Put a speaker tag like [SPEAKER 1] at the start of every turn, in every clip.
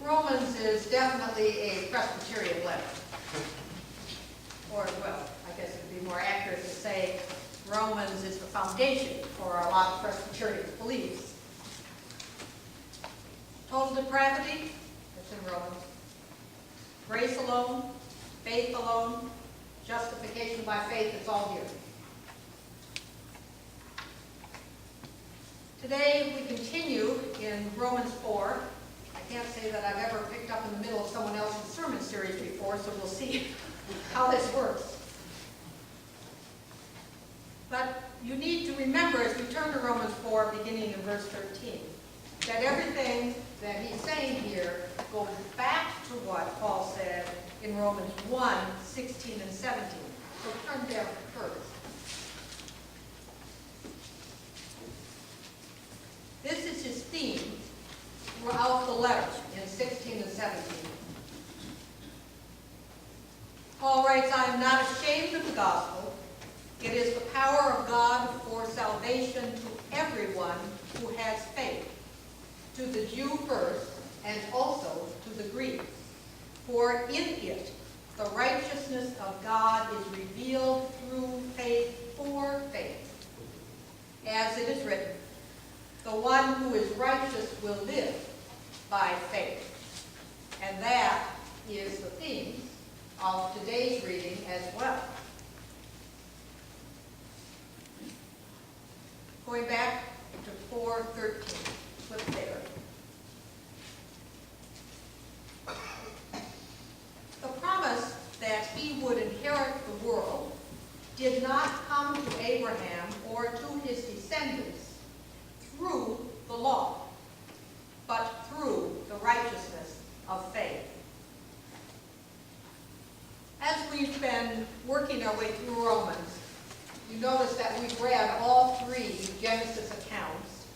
[SPEAKER 1] Romans is definitely a Presbyterian letter. Or, well, I guess it would be more accurate to say Romans is the foundation for a lot of Presbyterian beliefs. Total depravity, that's in Romans. Grace alone, faith alone, justification by faith, it's all here. Today we continue in Romans 4. I can't say that I've ever picked up in the middle of someone else's sermon series before, so we'll see how this works. But you need to remember, as we turn to Romans 4, beginning in verse 13, that everything that he's saying here goes back to what Paul said in Romans 1, 16 and 17. So turn there first. This is his theme throughout the letter in 16 and 17. Paul writes, I am not ashamed of the gospel. It is the power of God for salvation to everyone who has faith, to the Jew first, and also to the Greek. For in it the righteousness of God is revealed through faith for faith. As it is written, the one who is righteous will live by faith. And that is the theme of today's reading as well. Going back to 4:13, flip there. The promise that he would inherit the world did not come to Abraham or to his descendants through the law, but through the righteousness of faith. As we've been working our way through Romans, you notice that we've read all three Genesis accounts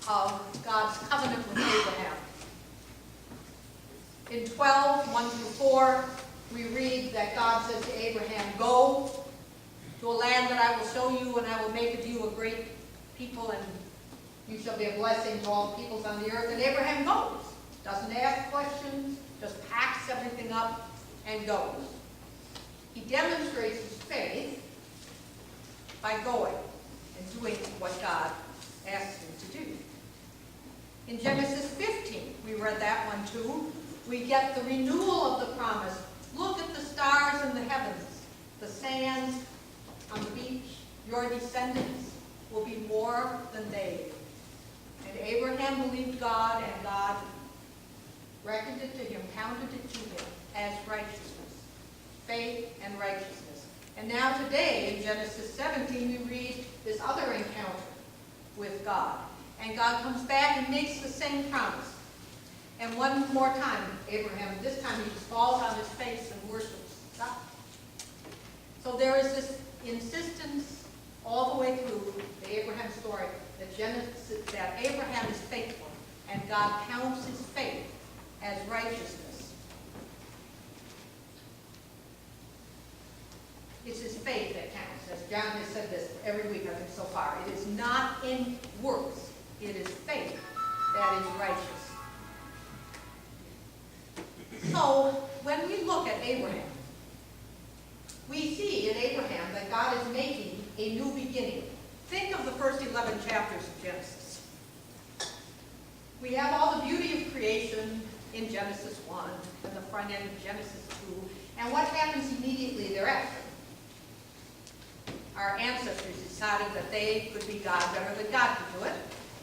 [SPEAKER 1] of God's covenant with Abraham. In 12, 1 through 4, we read that God says to Abraham, go to a land that I will show you, and I will make of you a great people, and you shall be a blessing to all peoples on the earth. And Abraham goes. Doesn't ask questions, just packs everything up and goes. He demonstrates his faith by going and doing what God asked him to do. In Genesis 15, we read that one too. We get the renewal of the promise. Look at the stars in the heavens, the sands on the beach. Your descendants will be more than they. And Abraham believed God, and God reckoned it to him, counted it to him as righteousness. Faith and righteousness. And now today, in Genesis 17, we read this other encounter with God. And God comes back and makes the same promise. And one more time, Abraham, this time he just falls on his face and worships God. So there is this insistence all the way through the Abraham story that Abraham is faithful, and God counts his faith as righteousness. It's his faith that counts. As John has said this every week, I think, so far. It is not in works. It is faith that is righteous. So, when we look at Abraham, we see in Abraham that God is making a new beginning. Think of the first 11 chapters of Genesis. We have all the beauty of creation in Genesis 1 and the front end of Genesis 2. And what happens immediately thereafter? Our ancestors decided that they could be God better than God could do it.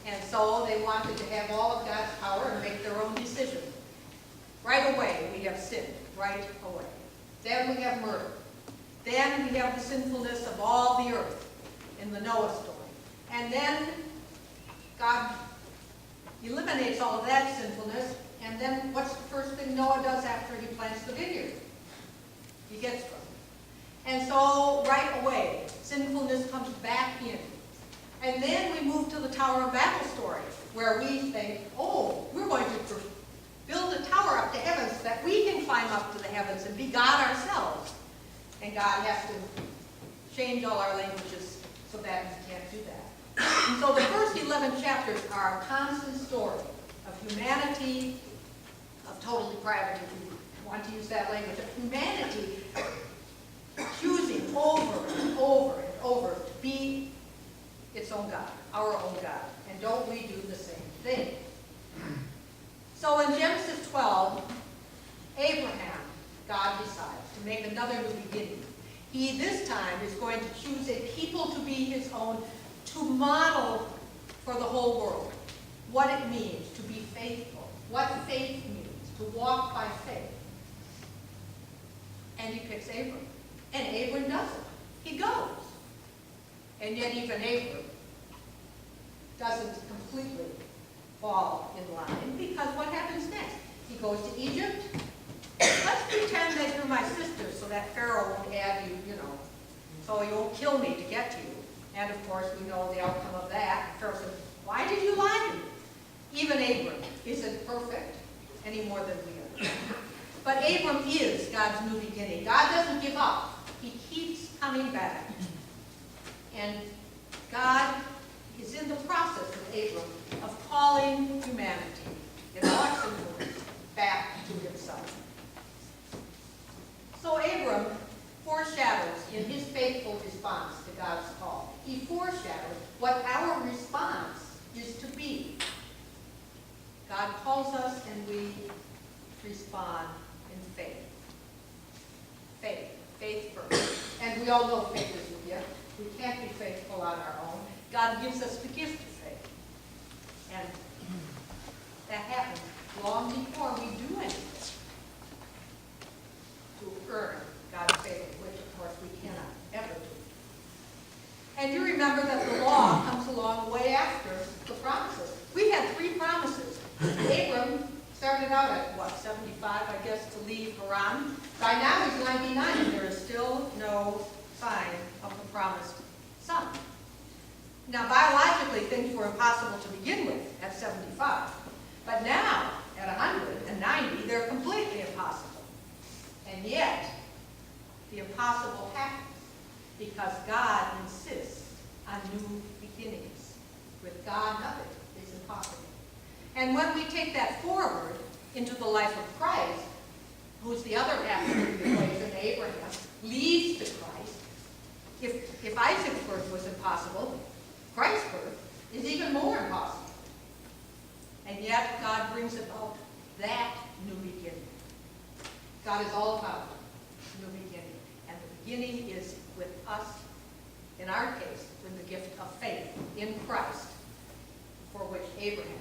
[SPEAKER 1] And so they wanted to have all of God's power and make their own decision. Right away, we have sin. Right away. Then we have murder. Then we have the sinfulness of all the earth in the Noah story. And then God eliminates all of that sinfulness. And then what's the first thing Noah does after he plants the vineyard? He gets drunk. And so right away, sinfulness comes back in. And then we move to the Tower of Babel story, where we think, oh, we're going to build a tower up to heaven so that we can climb up to the heavens and be God ourselves. And God has to change all our languages so that we can't do that. So the first 11 chapters are a constant story of humanity of total depravity, if you want to use that language, of humanity choosing over and over and over to be its own God, our own God. And don't we do the same thing? So in Genesis 12, Abraham, God decides to make another new beginning. He, this time, is going to choose a people to be his own, to model for the whole world what it means to be faithful, what faith means, to walk by faith. And he picks Abram. And Abram does it. He goes. And yet even Abram doesn't completely fall in line, because what happens next? He goes to Egypt. Let's pretend that you're my sister so that Pharaoh won't add you, so he won't kill me to get to you. And of course, we know the outcome of that. Pharaoh says, why did you lie to me? Even Abram isn't perfect any more than we are. But Abram is God's new beginning. God doesn't give up. He keeps coming back. And God is in the process with Abram of calling humanity, in all its influence, back to himself. So Abram foreshadows in his faithful response to God's call. He foreshadows what our response is to be. God calls us and we respond in faith. Faith. Faith first. And we all know faith is a gift. We can't be faithful on our own. God gives us the gift of faith. And that happens long before we do anything to earn God's favor, which of course we cannot ever do. And you remember that the law comes along way after the promises. We had 3 promises. Abram started out at, 75, I guess, to leave Haran. By now he's 99, and there is still no sign of the promised son. Now, biologically, things were impossible to begin with at 75. But now, at 190, they're completely impossible. And yet, the impossible happens because God insists on new beginnings. With God, nothing is impossible. And when we take that forward into the life of Christ, who's the other half of the equation, Abraham, leads to Christ. If Isaac's birth was impossible, Christ's birth is even more impossible. And yet God brings about that new beginning. God is all about new beginning. And the beginning is with us, in our case, with the gift of faith in Christ, for which Abraham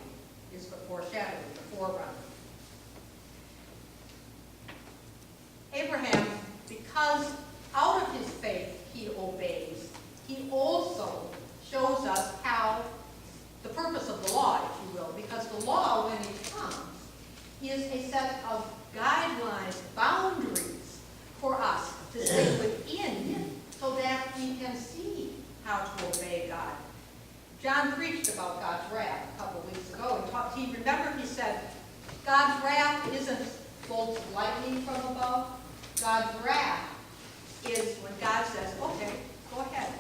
[SPEAKER 1] is the foreshadowing, the forerunner. Abraham, because out of his faith he obeys, he also shows us how the purpose of the law, if you will, because the law, when it comes, is a set of guidelines, boundaries for us to stay within so that we can see how to obey God. John preached about God's wrath a couple weeks ago. He said, God's wrath isn't bolts of lightning from above. God's wrath is when God says, okay, go ahead,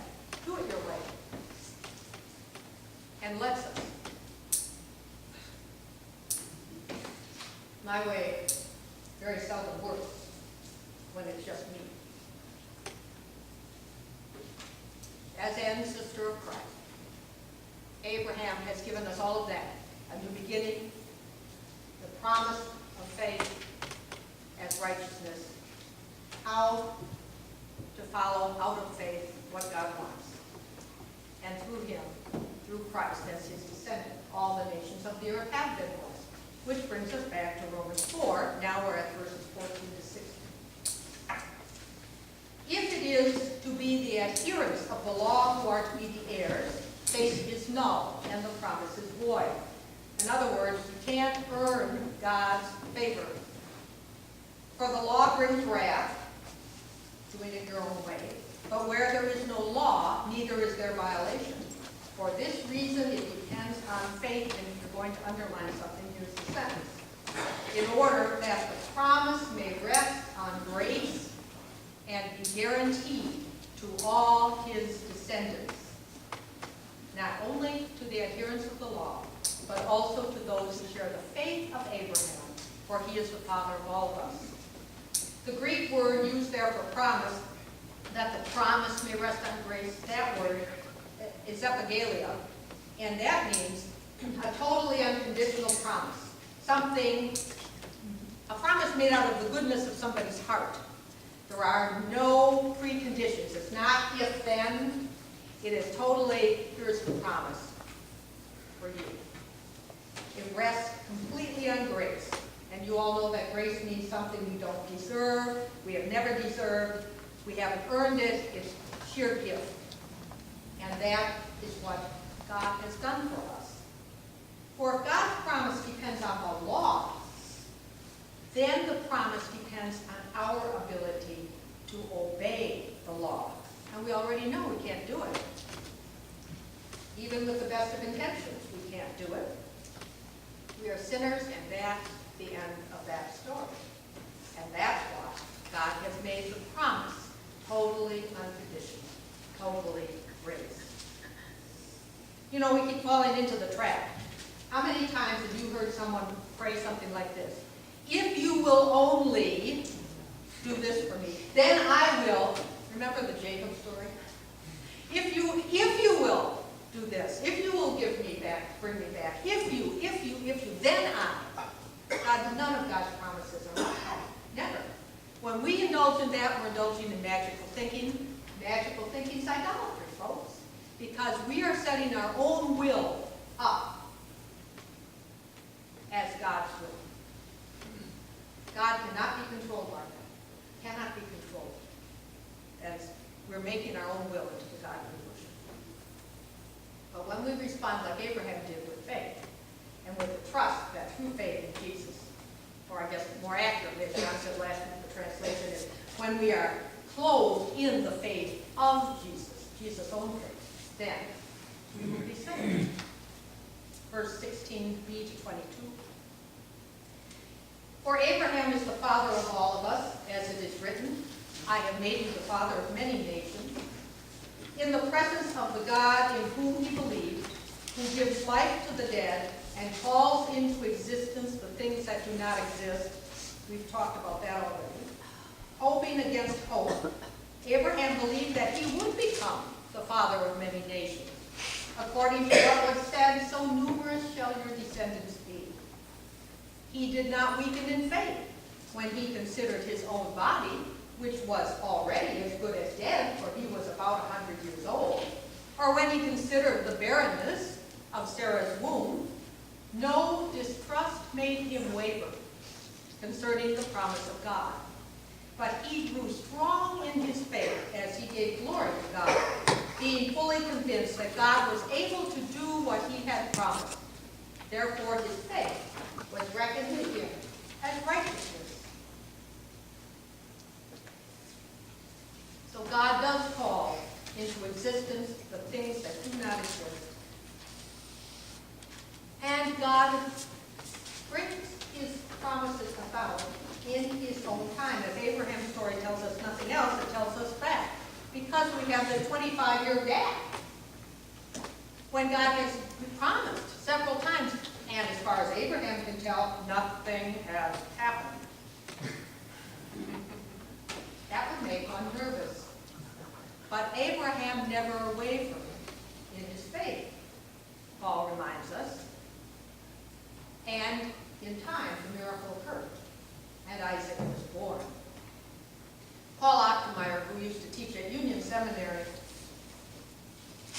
[SPEAKER 1] do it your way. And lets us. My way very seldom works when it's just me. As ancestor of Christ, Abraham has given us all of that. A new beginning, the promise of faith as righteousness, how to follow out of faith what God wants. And through him, through Christ as his descendant, all the nations of the earth have been blessed. Which brings us back to Romans 4. Now we're at verses 14 to 16. If it is to be the adherents of the law who are to be the heirs, faith is null and the promise is void. In other words, you can't earn God's favor. For the law brings wrath, doing it your own way. But where there is no law, neither is there violation. For this reason, it depends on faith, and if you're going to underline something, here's the sentence. In order that the promise may rest on grace and be guaranteed to all his descendants, not only to the adherents of the law, but also to those who share the faith of Abraham for he is the Father of all of us. The Greek word used there for promise, that the promise may rest on grace, that word is epigaleia, and that means a totally unconditional promise. A promise made out of the goodness of somebody's heart. There are no preconditions. It's not if then. It is totally, here's the promise for you. It rests completely on grace. And you all know that grace means something we don't deserve, we have never deserved, we haven't earned it, it's sheer gift. And that is what God has done for us. For if God's promise depends on the law, then the promise depends on our ability to obey the law. And we already know we can't do it. Even with the best of intentions, we can't do it. We are sinners, and that's the end of that story. And that's why God has made the promise totally unconditional, totally grace. You know, we keep falling into the trap. How many times have you heard someone pray something like this? If you will only do this for me, then I will. Remember the Jacob story? If you will do this, if you will give me back, bring me back, if you, then I. God, none of God's promises are like that. Never. When we indulge in that, we're indulging in magical thinking. Magical thinking is idolatry, folks. Because we are setting our own will up as God's will. God cannot be controlled like that. Cannot be controlled. As we're making our own will into the God we worship. But when we respond like Abraham did with faith, and with the trust that through faith in Jesus, or I guess more accurately, as John said last week, the translation is when we are clothed in the faith of Jesus, Jesus' own faith, then we will be saved. Verse 16b to 22. For Abraham is the father of all of us, as it is written, I have made you the father of many nations, in the presence of the God in whom he believed, who gives life to the dead, and calls into existence the things that do not exist. We've talked about that already. Hoping against hope, Abraham believed that he would become the father of many nations. According to what was said, so numerous shall your descendants be. He did not weaken in faith when he considered his own body, which was already as good as dead, for he was about 100 years old, or when he considered the barrenness of Sarah's womb. No distrust made him waver concerning the promise of God. But he grew strong in his faith as he gave glory to God, being fully convinced that God was able to do what he had promised. Therefore his faith was reckoned to him as righteousness. So God does call into existence the things that do not exist. And God brings his promises about in his own time. As Abraham's story tells us nothing else, it tells us that. Because we have the 25-year gap. When God has promised several times, and as far as Abraham can tell, nothing has happened. That would make one nervous. But Abraham never wavered in his faith, Paul reminds us. And in time, the miracle occurred, and Isaac was born. Paul Ochtermeyer, who used to teach at Union Seminary,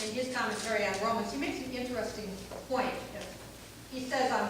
[SPEAKER 1] in his commentary on Romans, he makes an interesting point. He says on